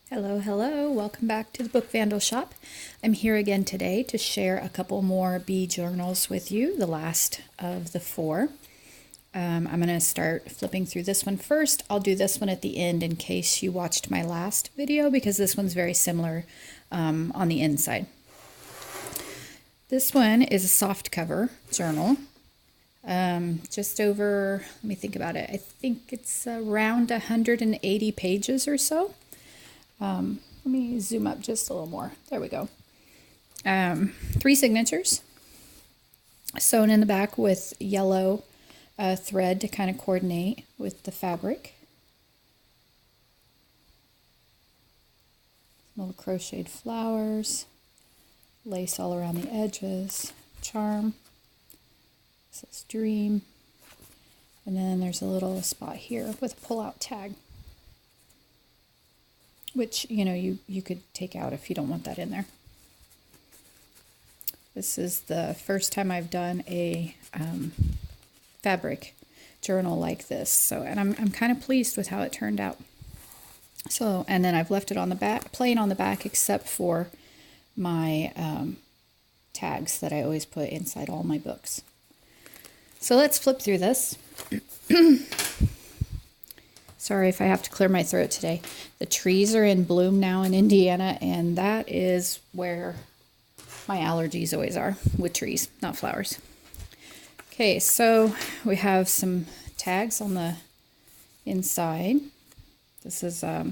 Hello, hello. Welcome back to the Book Vandal Shop. I'm here again today to share a couple more bee journals with you, the last of the four. I'm going to start flipping through this one first. I'll do this one at the end in case you watched my last video because this one's very similar on the inside. This one is a softcover journal. Just over, let me think about it. I think it's around 180 pages or so. Let me zoom up just a little more. There we go. 3 signatures sewn in the back with yellow thread to kind of coordinate with the fabric. Little crocheted flowers, lace all around the edges, charm. This says dream. And then there's a little spot here with a pull-out tag, which, you know, you could take out if you don't want that in there. This is the first time I've done a fabric journal like this, so and I'm kind of pleased with how it turned out. So, and then I've left it on the back, plain on the back, except for my tags that I always put inside all my books. So let's flip through this. Sorry if I have to clear my throat today. The trees are in bloom now in Indiana, and that is where my allergies always are, with trees, not flowers. Okay, so we have some tags on the inside. This is a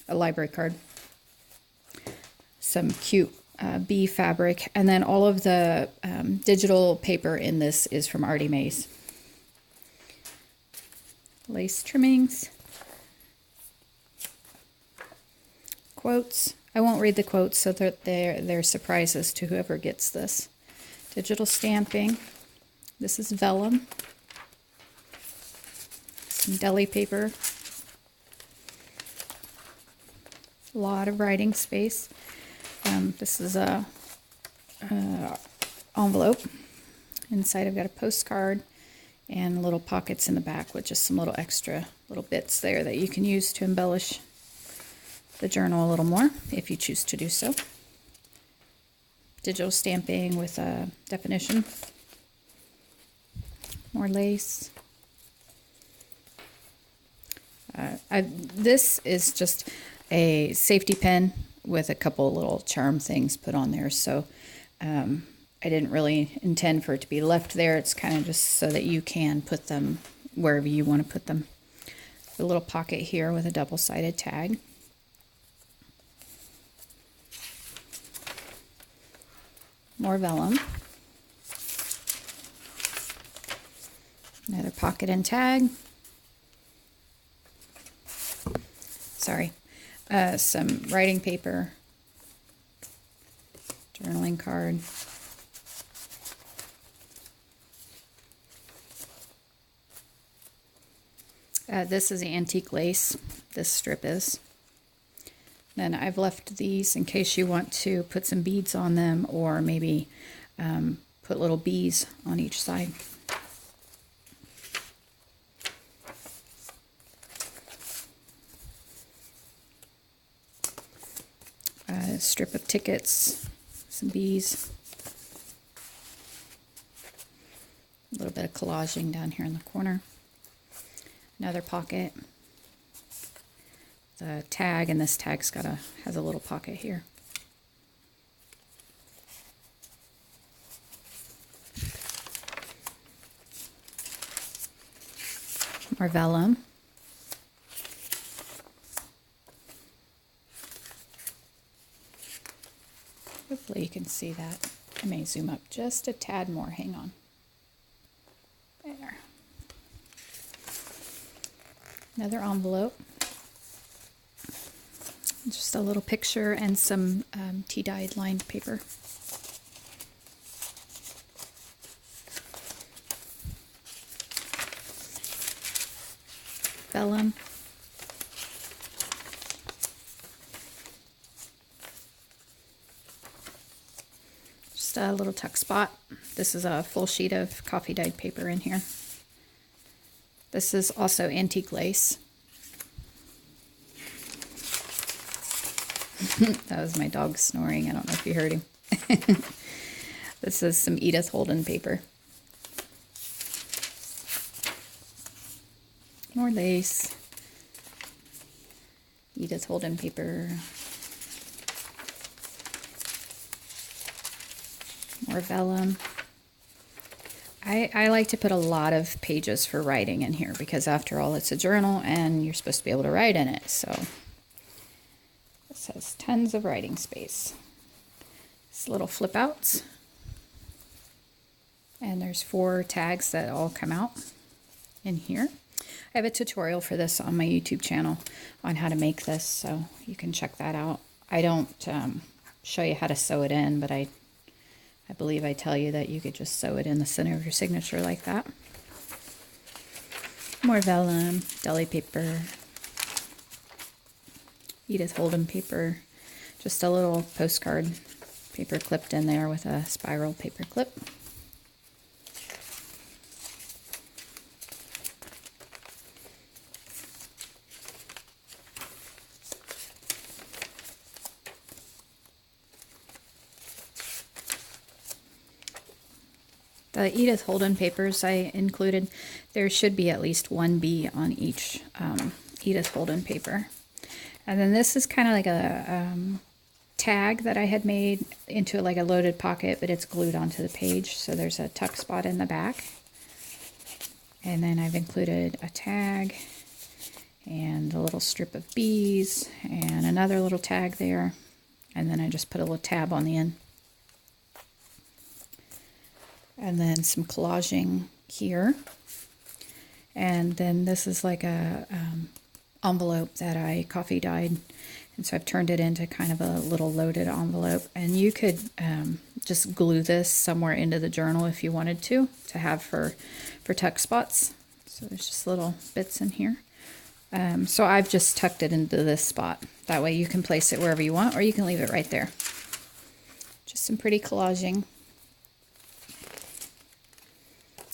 library card. Some cute bee fabric, and then all of the digital paper in this is from Artymaze. Lace trimmings. Quotes. I won't read the quotes so that they're surprises to whoever gets this. Digital stamping. This is vellum. Some deli paper. A lot of writing space. This is a envelope. Inside I've got a postcard and little pockets in the back with just some little extra little bits there that you can use to embellish the journal a little more if you choose to do so. Digital stamping with a definition. More lace. This is just a safety pin with a couple little charm things put on there, so I didn't really intend for it to be left there. It's kind of just so that you can put them wherever you want to put them. A little pocket here with a double-sided tag. More vellum. Another pocket and tag. Sorry. Some writing paper. Journaling card. This is the antique lace. This strip is. Then I've left these in case you want to put some beads on them, or maybe put little bees on each side. A strip of tickets, some bees. A little bit of collaging down here in the corner. Another pocket. The tag, and this tag's has a little pocket here. More vellum. Hopefully you can see that. I may zoom up just a tad more. Hang on. There. Another envelope. Just a little picture and some tea-dyed lined paper. Vellum. Just a little tuck spot. This is a full sheet of coffee dyed paper in here. This is also antique lace. That was my dog snoring. I don't know if you heard him. This is some Edith Holden paper. More lace. Edith Holden paper. More vellum. I like to put a lot of pages for writing in here because after all it's a journal and you're supposed to be able to write in it. So this has tons of writing space. It's little flip outs. And there's 4 tags that all come out in here. I have a tutorial for this on my YouTube channel on how to make this, so you can check that out. I don't show you how to sew it in, but I believe I tell you that you could just sew it in the center of your signature like that. More vellum, deli paper, Edith Holden paper, just a little postcard paper clipped in there with a spiral paper clip. The Edith Holden papers I included, there should be at least 1 bee on each Edith Holden paper. And then this is kind of like a tag that I had made into like a loaded pocket, but it's glued onto the page. So there's a tuck spot in the back. And then I've included a tag and a little strip of bees and another little tag there. And then I just put a little tab on the end. And then some collaging here. And then this is like a envelope that I coffee dyed. And so I've turned it into kind of a little loaded envelope. And you could just glue this somewhere into the journal if you wanted to have for tuck spots. So there's just little bits in here. So I've just tucked it into this spot. That way you can place it wherever you want, or you can leave it right there. Just some pretty collaging.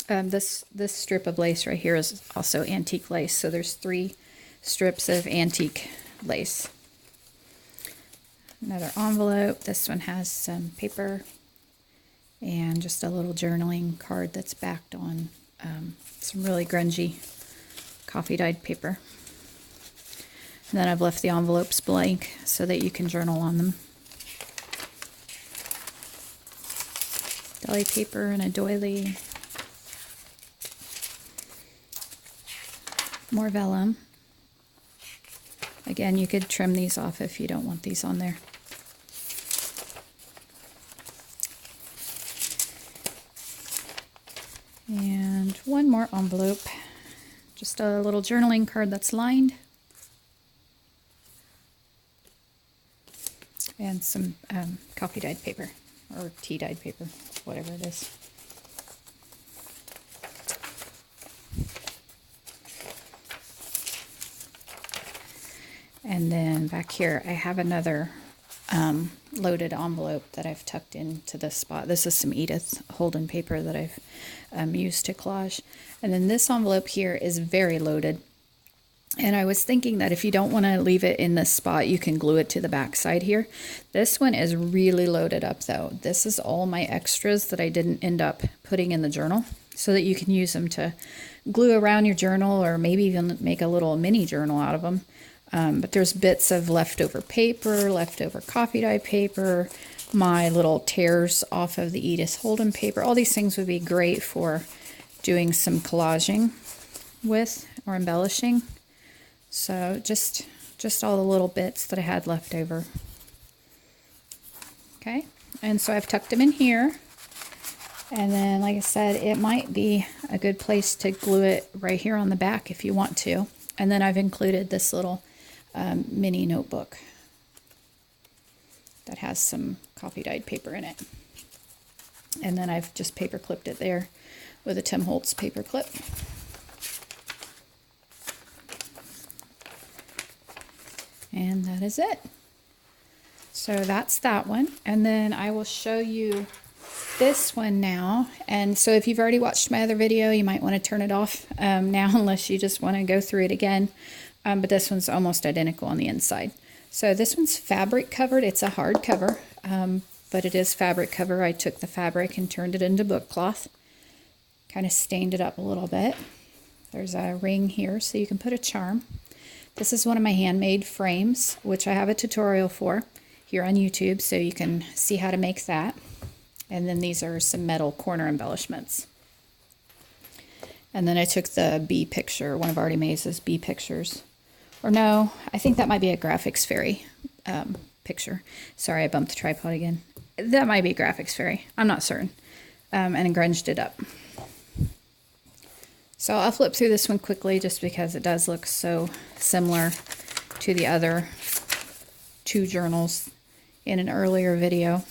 This strip of lace right here is also antique lace. So there's 3 strips of antique lace. Another envelope. This one has some paper and just a little journaling card that's backed on some really grungy coffee dyed paper. And then I've left the envelopes blank so that you can journal on them. Deli paper and a doily. More vellum. Again, you could trim these off if you don't want these on there. And one more envelope. Just a little journaling card that's lined. And some coffee dyed paper, or tea dyed paper, whatever it is. And then back here, I have another loaded envelope that I've tucked into this spot. This is some Edith Holden paper that I've used to collage. And then this envelope here is very loaded. And I was thinking that if you don't want to leave it in this spot, you can glue it to the back side here. This one is really loaded up though. This is all my extras that I didn't end up putting in the journal, so that you can use them to glue around your journal, or maybe even make a little mini journal out of them. But there's bits of leftover paper, leftover coffee dye paper, my little tears off of the Edith Holden paper. All these things would be great for doing some collaging with or embellishing. So just all the little bits that I had left over. Okay, and so I've tucked them in here. And then, like I said, it might be a good place to glue it right here on the back if you want to. And then I've included this little mini notebook that has some coffee dyed paper in it. And then I've just paper clipped it there with a Tim Holtz paper clip. And that is it. So that's that one. And then I will show you this one now. And so if you've already watched my other video, you might want to turn it off now, unless you just want to go through it again. But this one's almost identical on the inside. So this one's fabric covered. It's a hardcover, but it is fabric cover. I took the fabric and turned it into book cloth. Kind of stained it up a little bit. There's a ring here so you can put a charm. This is one of my handmade frames, which I have a tutorial for here on YouTube, so you can see how to make that. And then these are some metal corner embellishments. And then I took the bee picture, one of Artymaze's bee pictures. Or no, I think that might be a Graphics Fairy picture. Sorry, I bumped the tripod again. That might be Graphics Fairy. I'm not certain. And grunged it up. So I'll flip through this one quickly just because it does look so similar to the other two journals in an earlier video.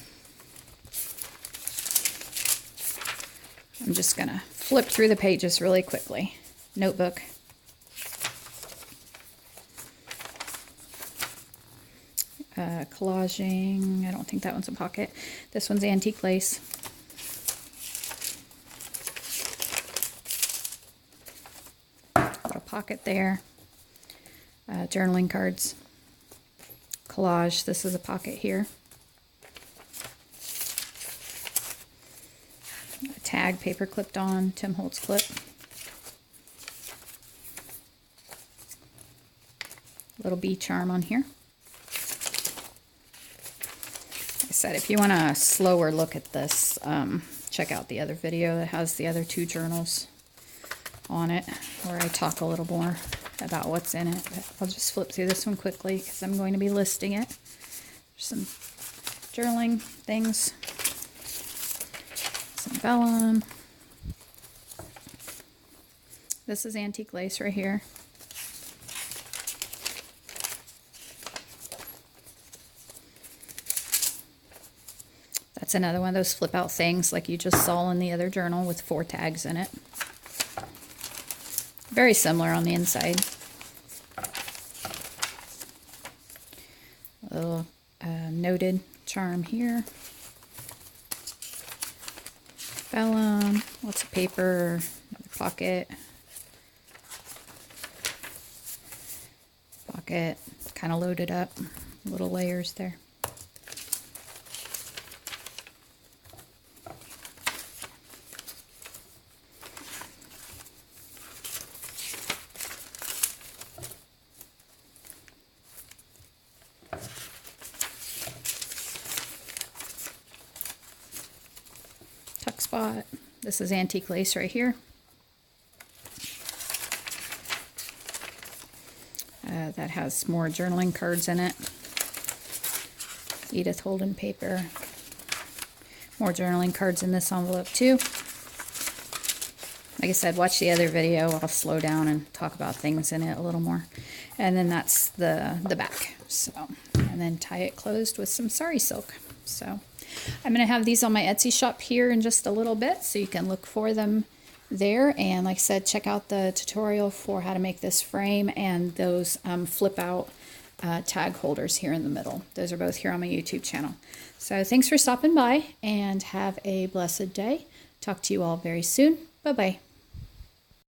I'm just going to flip through the pages really quickly. Notebook. Collaging. I don't think that one's a pocket. This one's antique lace. Got a pocket there. Journaling cards. Collage. This is a pocket here. A tag paper clipped on. Tim Holtz clip. Little bee charm on here. Like I said, if you want a slower look at this, check out the other video that has the other two journals on it, where I talk a little more about what's in it. But I'll just flip through this one quickly because I'm going to be listing it. There's some journaling things, some vellum. This is antique lace right here. That's another one of those flip out things like you just saw in the other journal with 4 tags in it. Very similar on the inside. A little noted charm here. Vellum, lots of paper, another pocket. Pocket, kind of loaded up, little layers there. Tuck spot. This is antique lace right here. That has more journaling cards in it. Edith Holden paper. More journaling cards in this envelope too. Like I said, watch the other video. I'll slow down and talk about things in it a little more. And then that's the back. So, and then tie it closed with some sari silk. So I'm going to have these on my Etsy shop here in just a little bit, so you can look for them there. And like I said, check out the tutorial for how to make this frame and those flip out tag holders here in the middle. Those are both here on my YouTube channel. So thanks for stopping by and have a blessed day. Talk to you all very soon. Bye-bye.